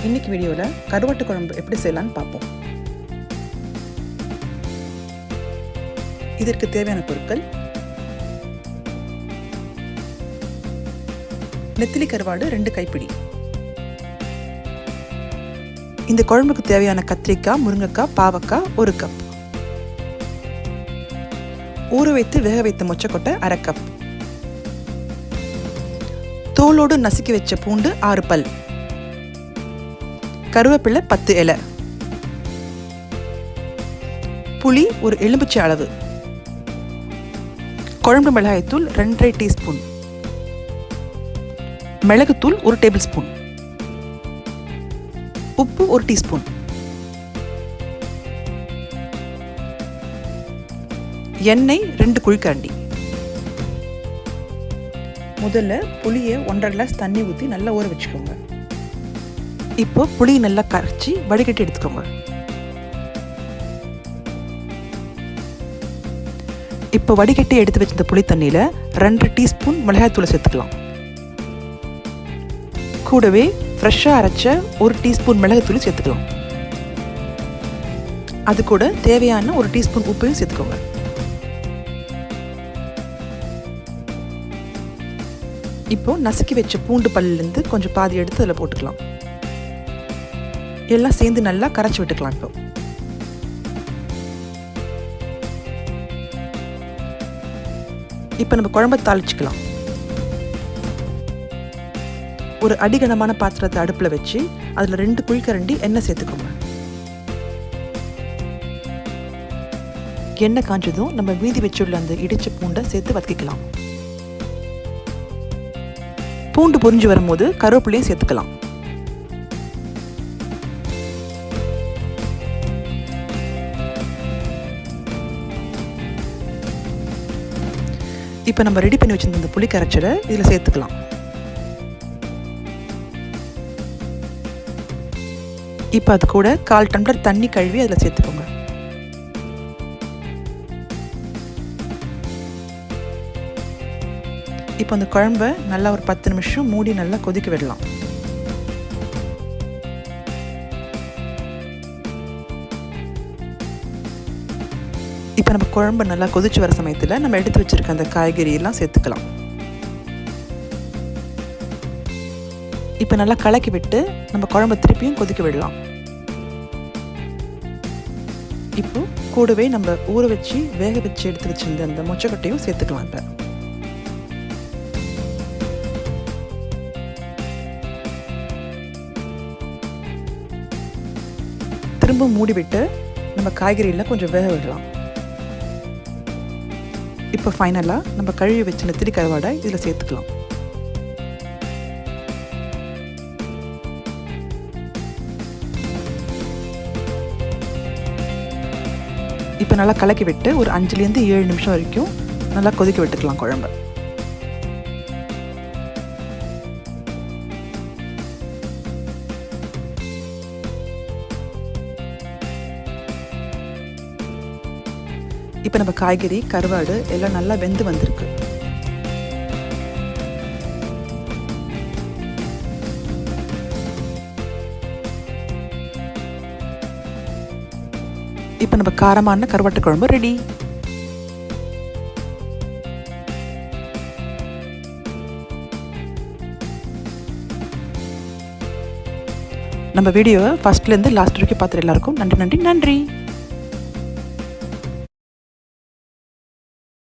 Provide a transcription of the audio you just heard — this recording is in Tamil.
இன்னைக்கு வீடியோவில் கருவாட்டு குழம்பு எப்படி செய்யலான்னு பார்ப்போம். இதற்கு தேவையான பொருட்கள்: நெத்திலி கருவாடு 2 கைப்பிடி. இந்த குழம்புக்கு தேவையான கத்திரிக்காய், முருங்கைக்காய், பாவக்காய் 1 கப். ஊற வைத்து வேக வைத்த மொச்சக்கொட்டை 1/2 கப். தோலோடு நசுக்கி வச்ச பூண்டு 6 பல். கருவேப்பிலை 10 இலை. புளி ஒரு எலுமிச்சை அளவு. குழம்பு மிளகாய்த்தூள் 2.5 டீஸ்பூன். மிளகுத்தூள் 1 டேபிள் ஸ்பூன். உப்பு 1 டீஸ்பூன். எண்ணெய் 2 குழிக்கரண்டி. முதல்ல புளியை 1.5 கிளாஸ் தண்ணி ஊற்றி நல்லா ஊற வச்சுக்கோங்க. இப்போ புளி நல்லா கரைச்சி வடிகட்டி எடுத்துக்கோங்க. இப்போ வடிகட்டி எடுத்து வச்சிருந்த புளி தண்ணியில் 2 டீஸ்பூன் மிளகாய்த்தூளை சேர்த்துக்கலாம். கூடவே ஃப்ரெஷ்ஷாக அரைச்ச 1 டீஸ்பூன் மிளகுத்தூள் சேர்த்துக்கலாம். அது கூட தேவையான 1 டீஸ்பூன் உப்பையும் சேர்த்துக்கோங்க. இப்போ நசுக்கி வச்ச பூண்டு பல்லிருந்து கொஞ்சம் பாதி எடுத்து அதில் போட்டுக்கலாம். எல்லாம் சேர்ந்து நல்லா கரைச்சி விட்டுக்கலாம். இப்போ நம்ம குழம்பை தாளிச்சுக்கலாம். ஒரு அடிகனமான பாத்திரத்தை அடுப்பில் வச்சு அதில் 2 குழிக்கரண்டி எண்ணெய் சேர்த்துக்கோங்க. எண்ணெய் காஞ்சதும் நம்ம மீதி வச்சுள்ள அந்த இடிச்ச பூண்டை சேர்த்து வதக்கிக்கலாம். பூண்டு பொரிஞ்சு வரும்போது கருவேப்பிலையும் சேர்த்துக்கலாம். இப்போ நம்ம ரெடி பண்ணி வச்சிருந்த இந்த புளி கரைச்சலை இதில் சேர்த்துக்கலாம். இப்போ அது கூட 1/4 டம்ளர் தண்ணி கழுவி அதில் சேர்த்துக்கோங்க. இப்போ அந்த குழம்பை நல்லா ஒரு 10 நிமிஷம் மூடி நல்லா கொதிக்க விடலாம். இப்போ நம்ம குழம்பு நல்லா கொதிச்சு வர சமயத்தில் நம்ம எடுத்து வச்சிருக்க அந்த காய்கறி எல்லாம் சேர்த்துக்கலாம். இப்போ நல்லா கலக்கி விட்டு நம்ம குழம்பு திருப்பியும் கொதிக்க விடலாம். இப்போ கூடவே நம்ம ஊற வச்சு வேக வச்சு எடுத்து வச்சிருந்த அந்த மொச்சக்கொட்டையும் சேர்த்துக்கலாம். இப்போ திரும்ப மூடி விட்டு நம்ம காய்கறியெல்லாம் கொஞ்சம் வேக விடலாம். இப்போ ஃபைனலாக நம்ம கழுவி வச்ச நெத்திலி கருவாடை இதில் சேர்த்துக்கலாம். இப்போ நல்லா கலக்கி விட்டு ஒரு 5லேருந்து 7 நிமிஷம் வரைக்கும் நல்லா கொதிக்க விட்டுக்கலாம் குழம்பு. இப்போ நம்ம காய்கறி, கருவாடு எல்லாம் நல்லா வெந்து வந்திருக்கு. இப்போ நம்ம காரமான கருவாட்டு குழம்பு ரெடி. நம்ம வீடியோவை ஃபர்ஸ்ட்லேருந்து லாஸ்ட் வரைக்கும் பார்த்துட்டு எல்லாருக்கும் நன்றி.